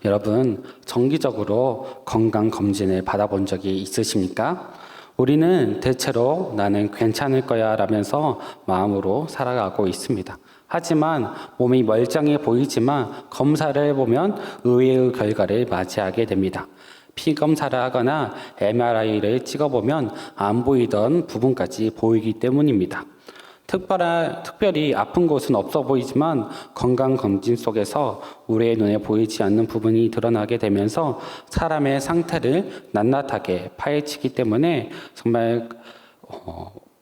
여러분, 정기적으로 건강검진을 받아본 적이 있으십니까? 우리는 대체로 나는 괜찮을 거야 라면서 마음으로 살아가고 있습니다. 하지만 몸이 멀쩡해 보이지만 검사를 해보면 의외의 결과를 맞이하게 됩니다. 피검사를 하거나 MRI를 찍어보면 안 보이던 부분까지 보이기 때문입니다. 특별히 아픈 곳은 없어 보이지만 건강검진 속에서 우리의 눈에 보이지 않는 부분이 드러나게 되면서 사람의 상태를 낱낱하게 파헤치기 때문에 정말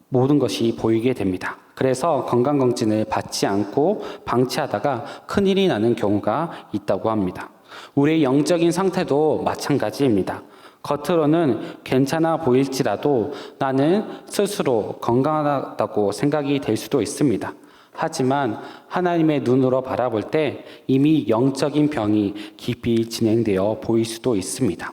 모든 것이 보이게 됩니다. 그래서 건강검진을 받지 않고 방치하다가 큰일이 나는 경우가 있다고 합니다. 우리의 영적인 상태도 마찬가지입니다. 겉으로는 괜찮아 보일지라도 나는 스스로 건강하다고 생각이 될 수도 있습니다. 하지만 하나님의 눈으로 바라볼 때 이미 영적인 병이 깊이 진행되어 보일 수도 있습니다.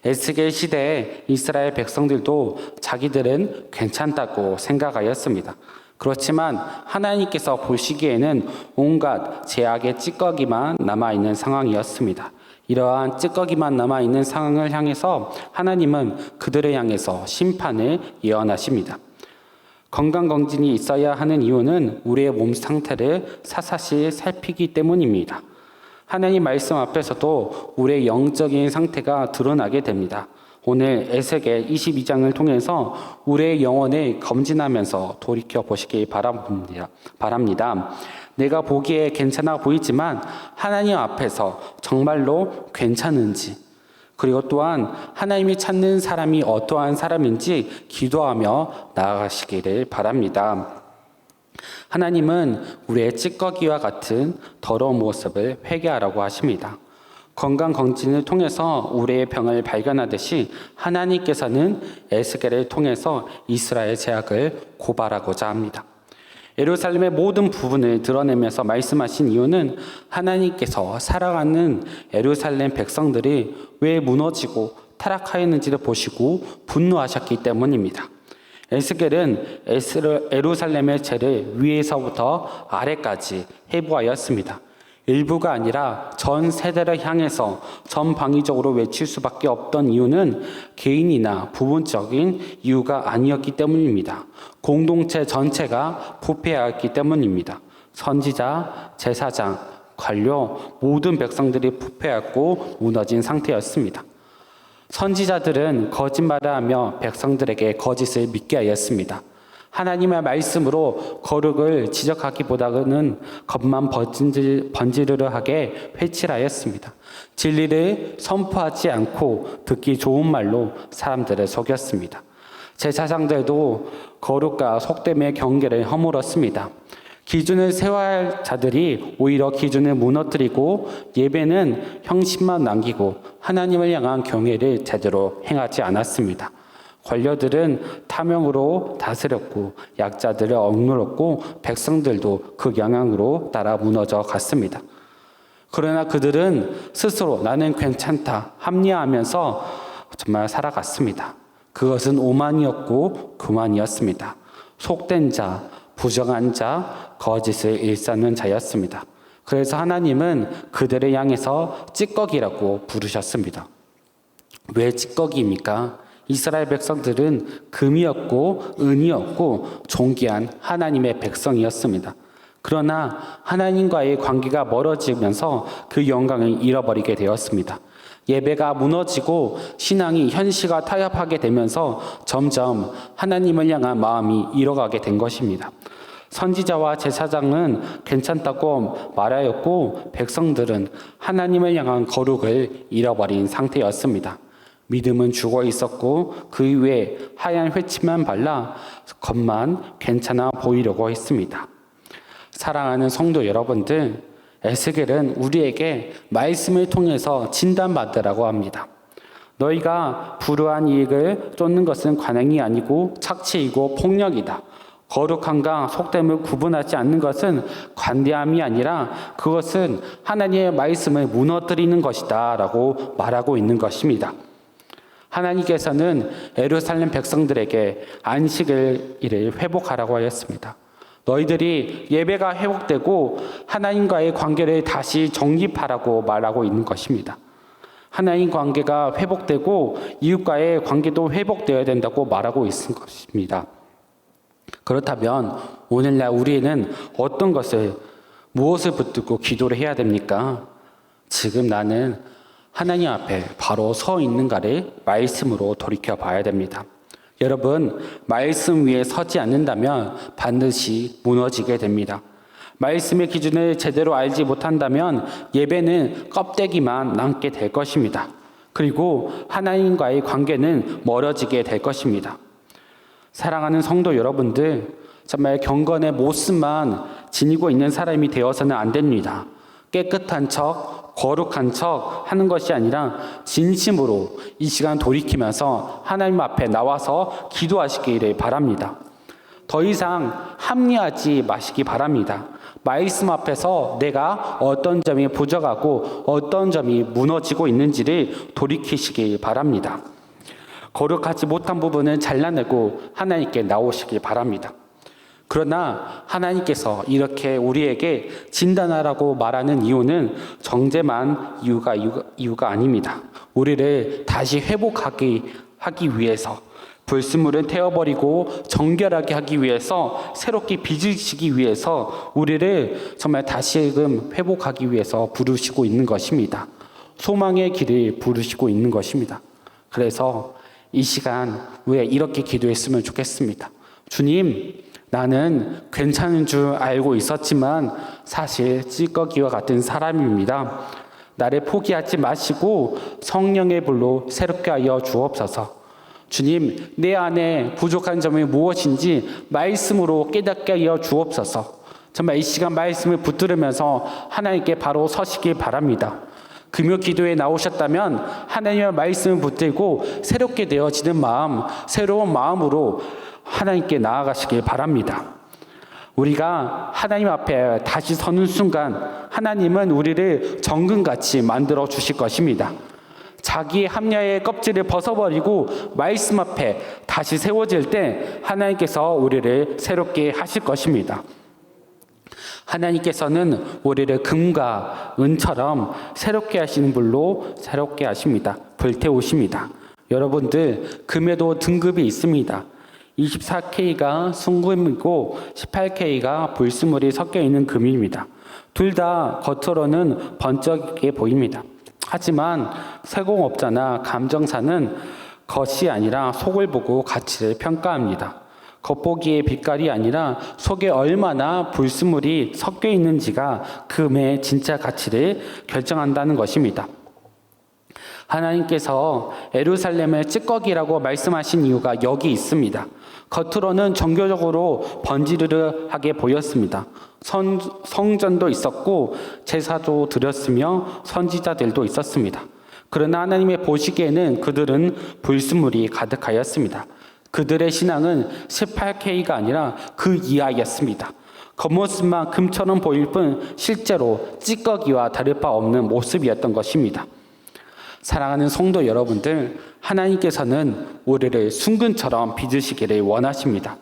에스겔 시대에 이스라엘 백성들도 자기들은 괜찮다고 생각하였습니다. 그렇지만 하나님께서 보시기에는 온갖 제약의 찌꺼기만 남아있는 상황이었습니다. 이러한 찌꺼기만 남아있는 상황을 향해서 하나님은 그들을 향해서 심판을 예언하십니다. 건강검진이 있어야 하는 이유는 우리의 몸 상태를 사사시 살피기 때문입니다. 하나님 말씀 앞에서도 우리의 영적인 상태가 드러나게 됩니다. 오늘 에스겔 22장을 통해서 우리의 영혼을 검진하면서 돌이켜 보시기 바랍니다. 내가 보기에 괜찮아 보이지만 하나님 앞에서 정말로 괜찮은지, 그리고 또한 하나님이 찾는 사람이 어떠한 사람인지 기도하며 나아가시기를 바랍니다. 하나님은 우리의 찌꺼기와 같은 더러운 모습을 회개하라고 하십니다. 건강검진을 통해서 우리의 병을 발견하듯이 하나님께서는 에스겔을 통해서 이스라엘 제약을 고발하고자 합니다. 예루살렘의 모든 부분을 드러내면서 말씀하신 이유는 하나님께서 살아가는 예루살렘 백성들이 왜 무너지고 타락하였는지를 보시고 분노하셨기 때문입니다. 에스겔은 예루살렘의 죄를 위에서부터 아래까지 해부하였습니다. 일부가 아니라 전 세대를 향해서 전방위적으로 외칠 수밖에 없던 이유는 개인이나 부분적인 이유가 아니었기 때문입니다. 공동체 전체가 부패하였기 때문입니다. 선지자, 제사장, 관료 모든 백성들이 부패하고 무너진 상태였습니다. 선지자들은 거짓말을 하며 백성들에게 거짓을 믿게 하였습니다. 하나님의 말씀으로 거룩을 지적하기보다는 겉만 번지르르하게 회칠하였습니다. 진리를 선포하지 않고 듣기 좋은 말로 사람들을 속였습니다. 제사장들도 거룩과 속됨의 경계를 허물었습니다. 기준을 세워야 할 자들이 오히려 기준을 무너뜨리고 예배는 형식만 남기고 하나님을 향한 경외를 제대로 행하지 않았습니다. 관료들은 탐욕으로 다스렸고 약자들을 억눌렀고 백성들도 그 영향으로 따라 무너져 갔습니다. 그러나 그들은 스스로 나는 괜찮다 합리화하면서 정말 살아갔습니다. 그것은 오만이었고 교만이었습니다. 속된 자, 부정한 자, 거짓을 일삼는 자였습니다. 그래서 하나님은 그들을 향해서 찌꺼기라고 부르셨습니다. 왜 찌꺼기입니까? 이스라엘 백성들은 금이었고 은이었고 존귀한 하나님의 백성이었습니다. 그러나 하나님과의 관계가 멀어지면서 그 영광을 잃어버리게 되었습니다. 예배가 무너지고 신앙이 현실과 타협하게 되면서 점점 하나님을 향한 마음이 잃어가게 된 것입니다. 선지자와 제사장은 괜찮다고 말하였고 백성들은 하나님을 향한 거룩을 잃어버린 상태였습니다. 믿음은 죽어 있었고 그 위에 하얀 회칠만 발라 겉만 괜찮아 보이려고 했습니다. 사랑하는 성도 여러분들, 에스겔은 우리에게 말씀을 통해서 진단받으라고 합니다. 너희가 불우한 이익을 쫓는 것은 관행이 아니고 착취이고 폭력이다. 거룩함과 속됨을 구분하지 않는 것은 관대함이 아니라 그것은 하나님의 말씀을 무너뜨리는 것이다 라고 말하고 있는 것입니다. 하나님께서는 예루살렘 백성들에게 안식일을 회복하라고 하였습니다. 너희들이 예배가 회복되고 하나님과의 관계를 다시 정립하라고 말하고 있는 것입니다. 하나님 관계가 회복되고 이웃과의 관계도 회복되어야 된다고 말하고 있는 것입니다. 그렇다면 오늘날 우리는 어떤 것을, 무엇을 붙들고 기도를 해야 됩니까? 지금 나는 하나님 앞에 바로 서 있는가를 말씀으로 돌이켜 봐야 됩니다. 여러분, 말씀 위에 서지 않는다면 반드시 무너지게 됩니다. 말씀의 기준을 제대로 알지 못한다면 예배는 껍데기만 남게 될 것입니다. 그리고 하나님과의 관계는 멀어지게 될 것입니다. 사랑하는 성도 여러분들, 정말 경건의 모습만 지니고 있는 사람이 되어서는 안 됩니다. 깨끗한 척, 거룩한 척 하는 것이 아니라 진심으로 이 시간 돌이키면서 하나님 앞에 나와서 기도하시기를 바랍니다. 더 이상 합리하지 마시기 바랍니다. 말씀 앞에서 내가 어떤 점이 부족하고 어떤 점이 무너지고 있는지를 돌이키시기 바랍니다. 거룩하지 못한 부분은 잘라내고 하나님께 나오시기 바랍니다. 그러나 하나님께서 이렇게 우리에게 진단하라고 말하는 이유는 정죄만 이유가 아닙니다. 우리를 다시 회복하기 위해서, 불순물은 태워버리고 정결하게 하기 위해서, 새롭게 빚으시기 위해서 우리를 정말 다시금 회복하기 위해서 부르시고 있는 것입니다. 소망의 길을 부르시고 있는 것입니다. 그래서 이 시간 우리가 이렇게 기도했으면 좋겠습니다. 주님, 나는 괜찮은 줄 알고 있었지만 사실 찌꺼기와 같은 사람입니다. 나를 포기하지 마시고 성령의 불로 새롭게 하여 주옵소서. 주님, 내 안에 부족한 점이 무엇인지 말씀으로 깨닫게 하여 주옵소서. 정말 이 시간 말씀을 붙들으면서 하나님께 바로 서시길 바랍니다. 금요 기도에 나오셨다면 하나님의 말씀을 붙들고 새롭게 되어지는 마음, 새로운 마음으로 하나님께 나아가시길 바랍니다. 우리가 하나님 앞에 다시 서는 순간 하나님은 우리를 정금같이 만들어 주실 것입니다. 자기의 합리화의 껍질을 벗어버리고 말씀 앞에 다시 세워질 때 하나님께서 우리를 새롭게 하실 것입니다. 하나님께서는 우리를 금과 은처럼 새롭게 하시는 불로 새롭게 하십니다. 불태우십니다. 여러분들, 금에도 등급이 있습니다. 24K가 순금이고 18K가 불순물이 섞여 있는 금입니다. 둘 다 겉으로는 번쩍하게 보입니다. 하지만 세공업자나 감정사는 겉이 아니라 속을 보고 가치를 평가합니다. 겉보기의 빛깔이 아니라 속에 얼마나 불순물이 섞여 있는지가 금의 진짜 가치를 결정한다는 것입니다. 하나님께서 예루살렘을 찌꺼기라고 말씀하신 이유가 여기 있습니다. 겉으로는 정교적으로 번지르르하게 보였습니다. 성전도 있었고 제사도 드렸으며 선지자들도 있었습니다. 그러나 하나님의 보시기에는 그들은 불순물이 가득하였습니다. 그들의 신앙은 18K가 아니라 그 이하였습니다. 겉모습만 금처럼 보일 뿐 실제로 찌꺼기와 다를 바 없는 모습이었던 것입니다. 사랑하는 성도 여러분들, 하나님께서는 우리를 순금처럼 빚으시기를 원하십니다.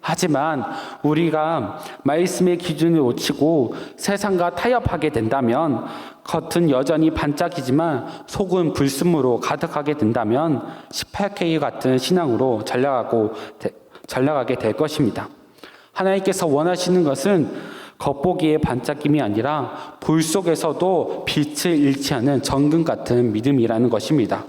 하지만 우리가 말씀의 기준을 놓치고 세상과 타협하게 된다면, 겉은 여전히 반짝이지만 속은 불순물로 가득하게 된다면 18K 같은 신앙으로 전락하게 될 것입니다. 하나님께서 원하시는 것은 겉보기의 반짝임이 아니라 불 속에서도 빛을 잃지 않은 정금 같은 믿음이라는 것입니다.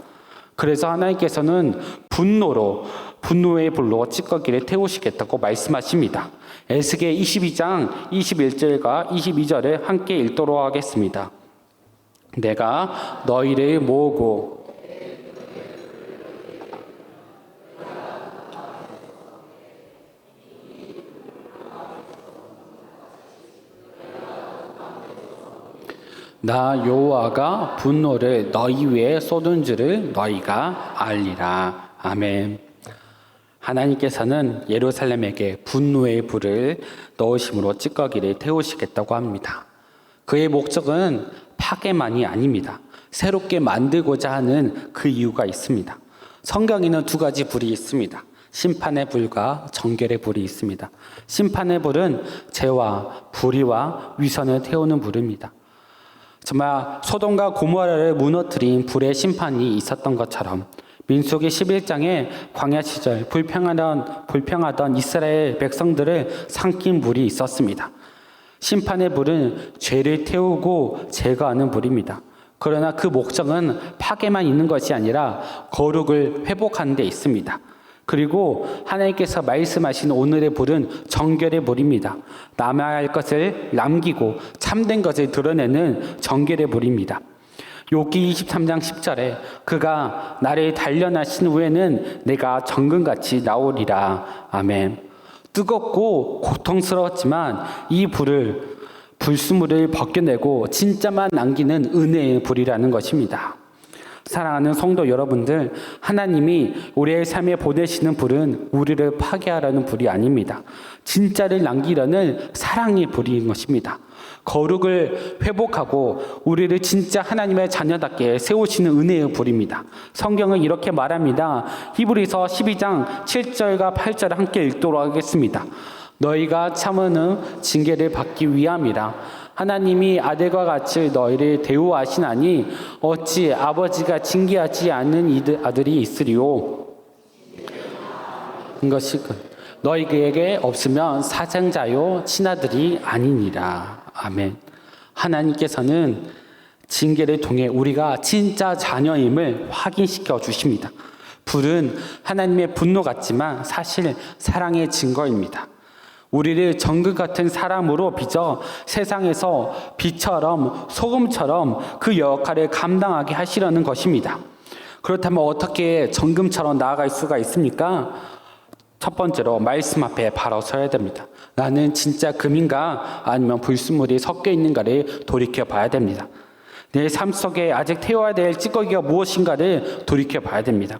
그래서 하나님께서는 분노의 불로 찌꺼기를 태우시겠다고 말씀하십니다. 에스겔 22장 21절과 22절을 함께 읽도록 하겠습니다. 내가 너희를 모으고 나 여호와가 분노를 너희 위에 쏟은 줄을 너희가 알리라. 아멘. 하나님께서는 예루살렘에게 분노의 불을 넣으심으로 찌꺼기를 태우시겠다고 합니다. 그의 목적은 파괴만이 아닙니다. 새롭게 만들고자 하는 그 이유가 있습니다. 성경에는 두 가지 불이 있습니다. 심판의 불과 정결의 불이 있습니다. 심판의 불은 죄와 불의와 위선을 태우는 불입니다. 정말 소돔과 고모라를 무너뜨린 불의 심판이 있었던 것처럼 민수기 11장에 광야 시절 불평하던 이스라엘 백성들을 삼킨 불이 있었습니다. 심판의 불은 죄를 태우고 제거하는 불입니다. 그러나 그 목적은 파괴만 있는 것이 아니라 거룩을 회복하는 데 있습니다. 그리고 하나님께서 말씀하신 오늘의 불은 정결의 불입니다. 남아야 할 것을 남기고 참된 것을 드러내는 정결의 불입니다. 욥기 23장 10절에 그가 나를 단련하신 후에는 내가 정금같이 나오리라. 아멘. 뜨겁고 고통스러웠지만 이 불순물을 벗겨내고 진짜만 남기는 은혜의 불이라는 것입니다. 사랑하는 성도 여러분들, 하나님이 우리의 삶에 보내시는 불은 우리를 파괴하려는 불이 아닙니다. 진짜를 남기려는 사랑의 불인 것입니다. 거룩을 회복하고 우리를 진짜 하나님의 자녀답게 세우시는 은혜의 불입니다. 성경은 이렇게 말합니다. 히브리서 12장 7절과 8절을 함께 읽도록 하겠습니다. 너희가 참으는 징계를 받기 위함이라. 하나님이 아들과 같이 너희를 대우하시나니 어찌 아버지가 징계하지 않는 아들이 있으리요. 이것이 너희에게 없으면 사생자요 친아들이 아니니라. 아멘. 하나님께서는 징계를 통해 우리가 진짜 자녀임을 확인시켜 주십니다. 불은 하나님의 분노 같지만 사실 사랑의 증거입니다. 우리를 정글 같은 사람으로 빚어 세상에서 빛처럼 소금처럼 그 역할을 감당하게 하시려는 것입니다. 그렇다면 어떻게 정금처럼 나아갈 수가 있습니까? 첫 번째로 말씀 앞에 바로 서야 됩니다. 나는 진짜 금인가 아니면 불순물이 섞여 있는가를 돌이켜 봐야 됩니다. 내 삶 속에 아직 태워야 될 찌꺼기가 무엇인가를 돌이켜 봐야 됩니다.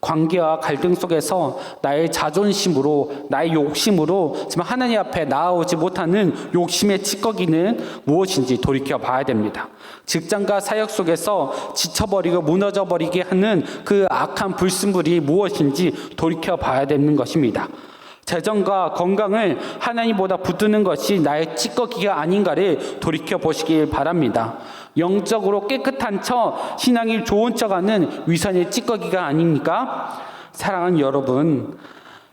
관계와 갈등 속에서 나의 자존심으로 나의 욕심으로 지금 하나님 앞에 나아오지 못하는 욕심의 찌꺼기는 무엇인지 돌이켜 봐야 됩니다. 직장과 사역 속에서 지쳐버리고 무너져버리게 하는 그 악한 불순물이 무엇인지 돌이켜 봐야 되는 것입니다. 재정과 건강을 하나님보다 붙드는 것이 나의 찌꺼기가 아닌가를 돌이켜 보시길 바랍니다. 영적으로 깨끗한 척, 신앙이 좋은 척하는 위선의 찌꺼기가 아닙니까? 사랑하는 여러분,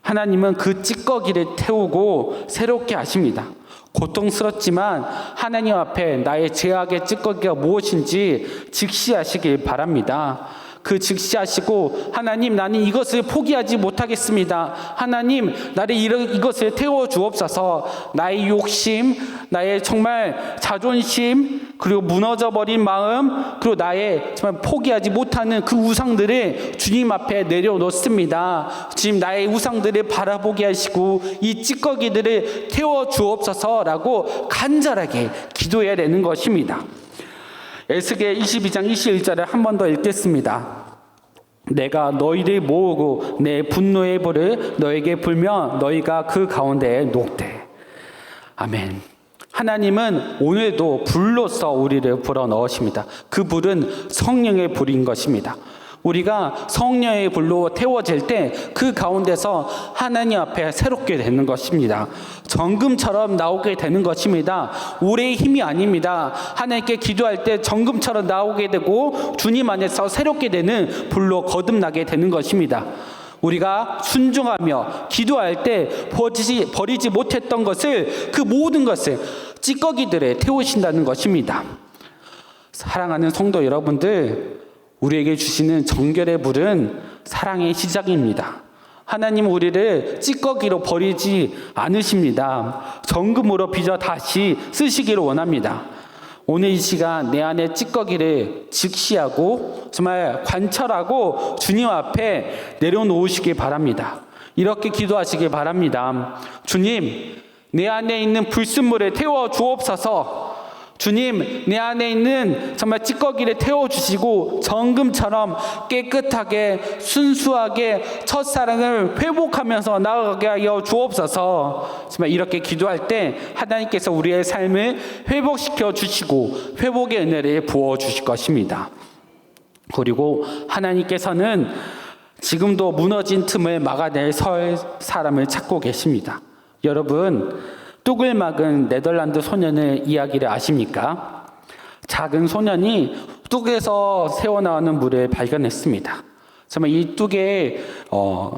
하나님은 그 찌꺼기를 태우고 새롭게 하십니다. 고통스럽지만 하나님 앞에 나의 죄악의 찌꺼기가 무엇인지 직시하시길 바랍니다. 그 직시하시고 하나님 나는 이것을 포기하지 못하겠습니다. 하나님 나를 이것을 태워 주옵소서. 나의 욕심, 나의 정말 자존심, 그리고 무너져버린 마음, 그리고 나의 정말 포기하지 못하는 그 우상들을 주님 앞에 내려놓습니다. 지금 나의 우상들을 바라보게 하시고 이 찌꺼기들을 태워 주옵소서라고 간절하게 기도해야 되는 것입니다. 에스겔 22장 21절을 한 번 더 읽겠습니다. 내가 너희를 모으고 내 분노의 불을 너에게 불면 너희가 그 가운데에 녹되. 아멘. 하나님은 오늘도 불로써 우리를 불어넣으십니다. 그 불은 성령의 불인 것입니다. 우리가 성령의 불로 태워질 때 그 가운데서 하나님 앞에 새롭게 되는 것입니다. 정금처럼 나오게 되는 것입니다. 우리의 힘이 아닙니다. 하나님께 기도할 때 정금처럼 나오게 되고 주님 안에서 새롭게 되는 불로 거듭나게 되는 것입니다. 우리가 순종하며 기도할 때 버리지 못했던 것을, 그 모든 것을 찌꺼기들에 태우신다는 것입니다. 사랑하는 성도 여러분들, 우리에게 주시는 정결의 불은 사랑의 시작입니다. 하나님은 우리를 찌꺼기로 버리지 않으십니다. 정금으로 빚어 다시 쓰시기를 원합니다. 오늘 이 시간 내 안의 찌꺼기를 직시하고 정말 관철하고 주님 앞에 내려놓으시기 바랍니다. 이렇게 기도하시기 바랍니다. 주님, 내 안에 있는 불순물을 태워 주옵소서. 주님, 내 안에 있는 정말 찌꺼기를 태워주시고 정금처럼 깨끗하게 순수하게 첫사랑을 회복하면서 나아가게 하여 주옵소서. 정말 이렇게 기도할 때 하나님께서 우리의 삶을 회복시켜 주시고 회복의 은혜를 부어주실 것입니다. 그리고 하나님께서는 지금도 무너진 틈을 막아낼 설 사람을 찾고 계십니다. 여러분, 뚝을 막은 네덜란드 소년의 이야기를 아십니까? 작은 소년이 뚝에서 새어나오는 물을 발견했습니다. 정말 이 뚝에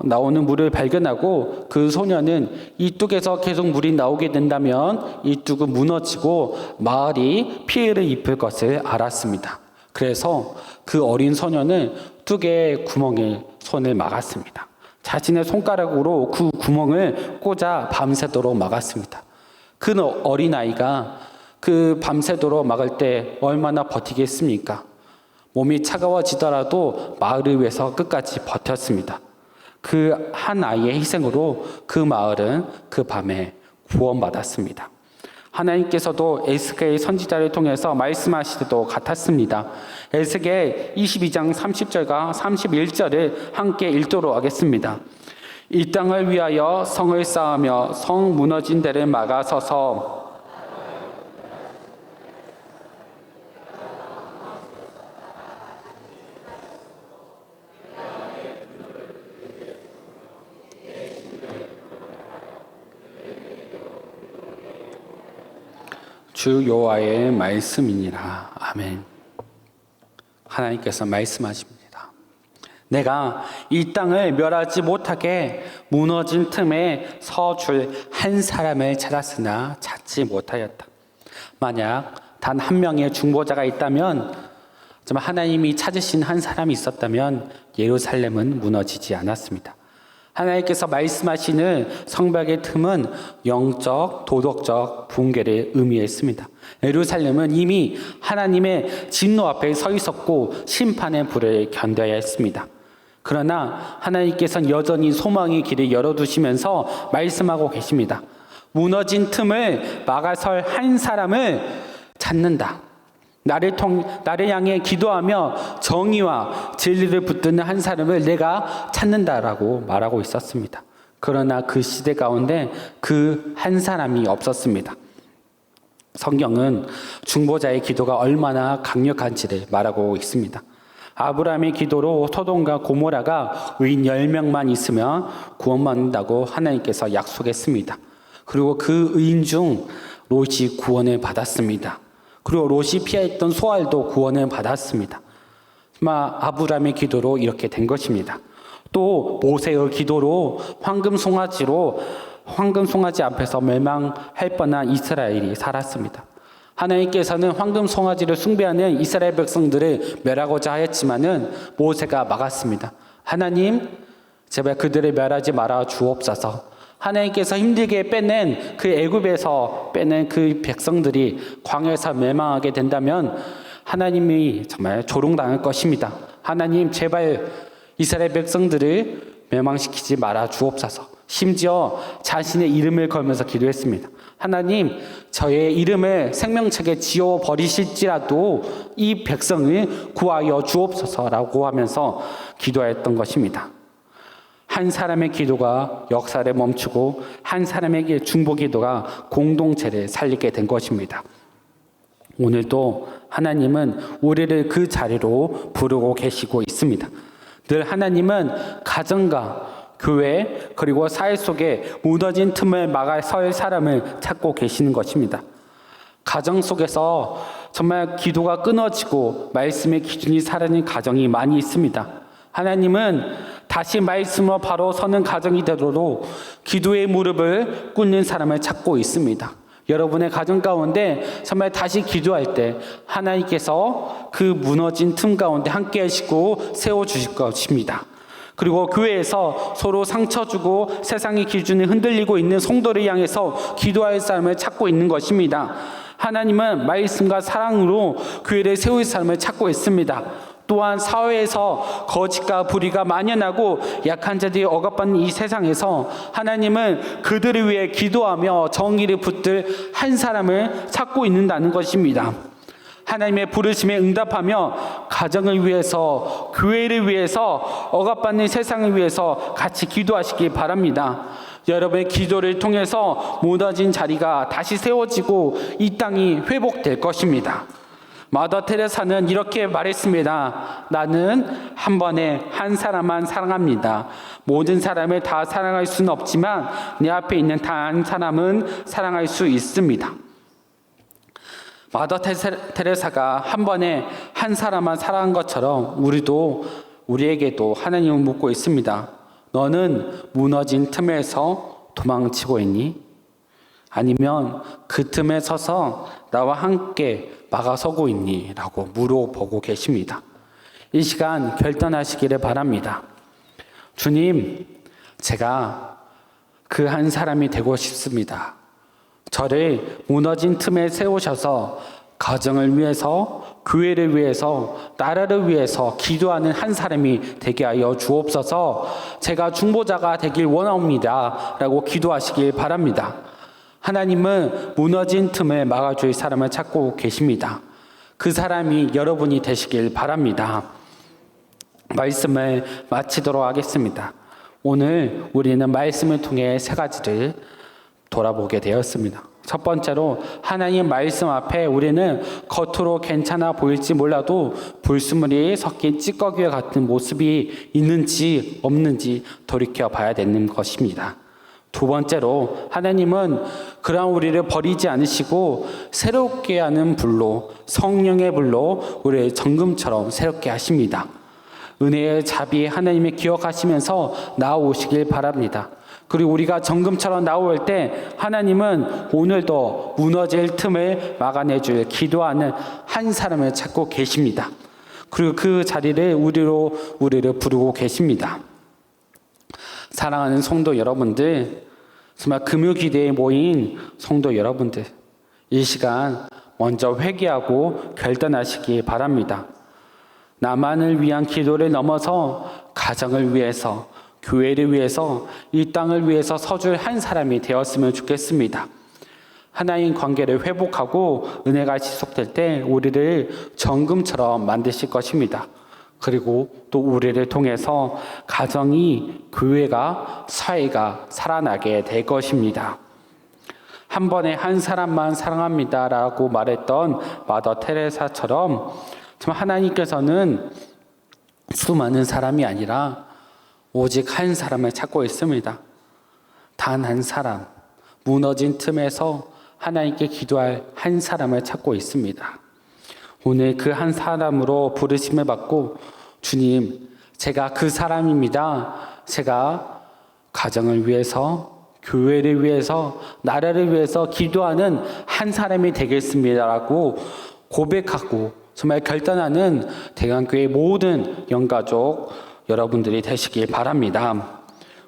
나오는 물을 발견하고 그 소년은 이 뚝에서 계속 물이 나오게 된다면 이 뚝은 무너지고 마을이 피해를 입을 것을 알았습니다. 그래서 그 어린 소년은 뚝의 구멍에 손을 막았습니다. 자신의 손가락으로 그 구멍을 꽂아 밤새도록 막았습니다. 그 어린아이가 그 밤새도록 막을 때 얼마나 버티겠습니까? 몸이 차가워지더라도 마을을 위해서 끝까지 버텼습니다. 그 한 아이의 희생으로 그 마을은 그 밤에 구원받았습니다. 하나님께서도 에스겔 선지자를 통해서 말씀하시기도 같았습니다. 에스겔 22장 30절과 31절을 함께 읽도록 하겠습니다. 이 땅을 위하여 성을 쌓으며 성 무너진 데를 막아서서 주 여호와의 말씀이니라. 아멘. 하나님께서 말씀하십니다. 내가 이 땅을 멸하지 못하게 무너진 틈에 서줄 한 사람을 찾았으나 찾지 못하였다. 만약 단 한 명의 중보자가 있다면, 정말 하나님이 찾으신 한 사람이 있었다면 예루살렘은 무너지지 않았습니다. 하나님께서 말씀하시는 성벽의 틈은 영적, 도덕적 붕괴를 의미했습니다. 예루살렘은 이미 하나님의 진노 앞에 서 있었고 심판의 불을 견뎌야 했습니다. 그러나 하나님께서는 여전히 소망의 길을 열어두시면서 말씀하고 계십니다. 무너진 틈을 막아설 한 사람을 찾는다. 나를 향해 기도하며 정의와 진리를 붙드는 한 사람을 내가 찾는다라고 말하고 있었습니다. 그러나 그 시대 가운데 그 한 사람이 없었습니다. 성경은 중보자의 기도가 얼마나 강력한지를 말하고 있습니다. 아브라함의 기도로 소돔과 고모라가 의인 10명만 있으면 구원받는다고 하나님께서 약속했습니다. 그리고 그 의인 중 롯이 구원을 받았습니다. 그리고 롯이 피했던 소알도 구원을 받았습니다. 아브라함의 기도로 이렇게 된 것입니다. 또 모세의 기도로 황금 송아지 앞에서 멸망할 뻔한 이스라엘이 살았습니다. 하나님께서는 황금 송아지를 숭배하는 이스라엘 백성들을 멸하고자 하였지만은 모세가 막았습니다. 하나님, 제발 그들을 멸하지 말아 주옵소서. 하나님께서 힘들게 빼낸 그 애굽에서 빼낸 그 백성들이 광야에서 멸망하게 된다면 하나님이 정말 조롱당할 것입니다. 하나님, 제발 이스라엘 백성들을 멸망시키지 말아 주옵소서. 심지어 자신의 이름을 걸면서 기도했습니다. 하나님, 저의 이름을 생명책에 지워버리실지라도 이 백성을 구하여 주옵소서라고 하면서 기도했던 것입니다. 한 사람의 기도가 역사를 멈추고 한 사람에게 중보 기도가 공동체를 살리게 된 것입니다. 오늘도 하나님은 우리를 그 자리로 부르고 계시고 있습니다. 늘 하나님은 가정과 교회 그리고 사회 속에 무너진 틈을 막아 설 사람을 찾고 계시는 것입니다. 가정 속에서 정말 기도가 끊어지고 말씀의 기준이 사라진 가정이 많이 있습니다. 하나님은 다시 말씀으로 바로 서는 가정이 되도록 기도의 무릎을 꿇는 사람을 찾고 있습니다. 여러분의 가정 가운데 정말 다시 기도할 때 하나님께서 그 무너진 틈 가운데 함께 하시고 세워주실 것입니다. 그리고 교회에서 서로 상처 주고 세상의 기준이 흔들리고 있는 성도를 향해서 기도할 사람을 찾고 있는 것입니다. 하나님은 말씀과 사랑으로 교회를 세울 사람을 찾고 있습니다. 또한 사회에서 거짓과 불의가 만연하고 약한 자들이 억압받는 이 세상에서 하나님은 그들을 위해 기도하며 정의를 붙들 한 사람을 찾고 있는다는 것입니다. 하나님의 부르심에 응답하며 가정을 위해서, 교회를 위해서, 억압받는 세상을 위해서 같이 기도하시기 바랍니다. 여러분의 기도를 통해서 무너진 자리가 다시 세워지고 이 땅이 회복될 것입니다. 마더 테레사는 이렇게 말했습니다. 나는 한 번에 한 사람만 사랑합니다. 모든 사람을 다 사랑할 수는 없지만 내 앞에 있는 단 한 사람은 사랑할 수 있습니다. 마더 테레사가 한 번에 한 사람만 사랑한 것처럼 우리에게도 하나님은 묻고 있습니다. 너는 무너진 틈에서 도망치고 있니? 아니면 그 틈에 서서 나와 함께 막아서고 있니? 라고 물어보고 계십니다. 이 시간 결단하시기를 바랍니다. 주님, 제가 그 한 사람이 되고 싶습니다. 저를 무너진 틈에 세우셔서 가정을 위해서, 교회를 위해서, 나라를 위해서 기도하는 한 사람이 되게 하여 주옵소서. 제가 중보자가 되길 원합니다. 라고 기도하시길 바랍니다. 하나님은 무너진 틈을 막아줄 사람을 찾고 계십니다. 그 사람이 여러분이 되시길 바랍니다. 말씀을 마치도록 하겠습니다. 오늘 우리는 말씀을 통해 세 가지를 돌아보게 되었습니다. 첫 번째로 하나님 말씀 앞에 우리는 겉으로 괜찮아 보일지 몰라도 불순물이 섞인 찌꺼기와 같은 모습이 있는지 없는지 돌이켜 봐야 되는 것입니다. 두 번째로 하나님은 그러한 우리를 버리지 않으시고 새롭게 하는 불로, 성령의 불로 우리를 정금처럼 새롭게 하십니다. 은혜의 자비 하나님을 기억하시면서 나아오시길 바랍니다. 그리고 우리가 정금처럼 나올 때 하나님은 오늘도 무너질 틈을 막아내줄 기도하는 한 사람을 찾고 계십니다. 그리고 그 자리를 우리를 부르고 계십니다. 사랑하는 성도 여러분들, 정말 금요기대에 모인 성도 여러분들, 이 시간 먼저 회개하고 결단하시기 바랍니다. 나만을 위한 기도를 넘어서 가정을 위해서, 교회를 위해서, 이 땅을 위해서 서줄 한 사람이 되었으면 좋겠습니다. 하나님 관계를 회복하고 은혜가 지속될 때 우리를 정금처럼 만드실 것입니다. 그리고 또 우리를 통해서 가정이, 교회가, 사회가 살아나게 될 것입니다. 한 번에 한 사람만 사랑합니다 라고 말했던 마더 테레사처럼 정말 하나님께서는 수많은 사람이 아니라 오직 한 사람을 찾고 있습니다. 단 한 사람, 무너진 틈에서 하나님께 기도할 한 사람을 찾고 있습니다. 오늘 그 한 사람으로 부르심을 받고 주님, 제가 그 사람입니다. 제가 가정을 위해서, 교회를 위해서, 나라를 위해서 기도하는 한 사람이 되겠습니다라고 고백하고 정말 결단하는 대강교회 모든 영가족 여러분들이 되시길 바랍니다.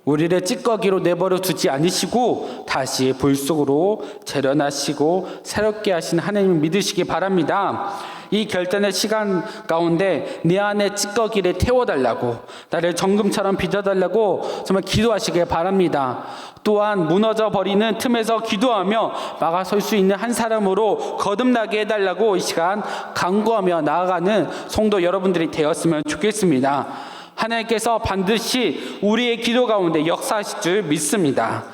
우리를 찌꺼기로 내버려 두지 않으시고 다시 불 속으로 재련하시고 새롭게 하신 하나님을 믿으시기 바랍니다. 이 결단의 시간 가운데 내 안에 찌꺼기를 태워달라고, 나를 정금처럼 빚어달라고 정말 기도하시길 바랍니다. 또한 무너져 버리는 틈에서 기도하며 막아설 수 있는 한 사람으로 거듭나게 해달라고 이 시간 간구하며 나아가는 성도 여러분들이 되었으면 좋겠습니다. 하나님께서 반드시 우리의 기도 가운데 역사하실 줄 믿습니다.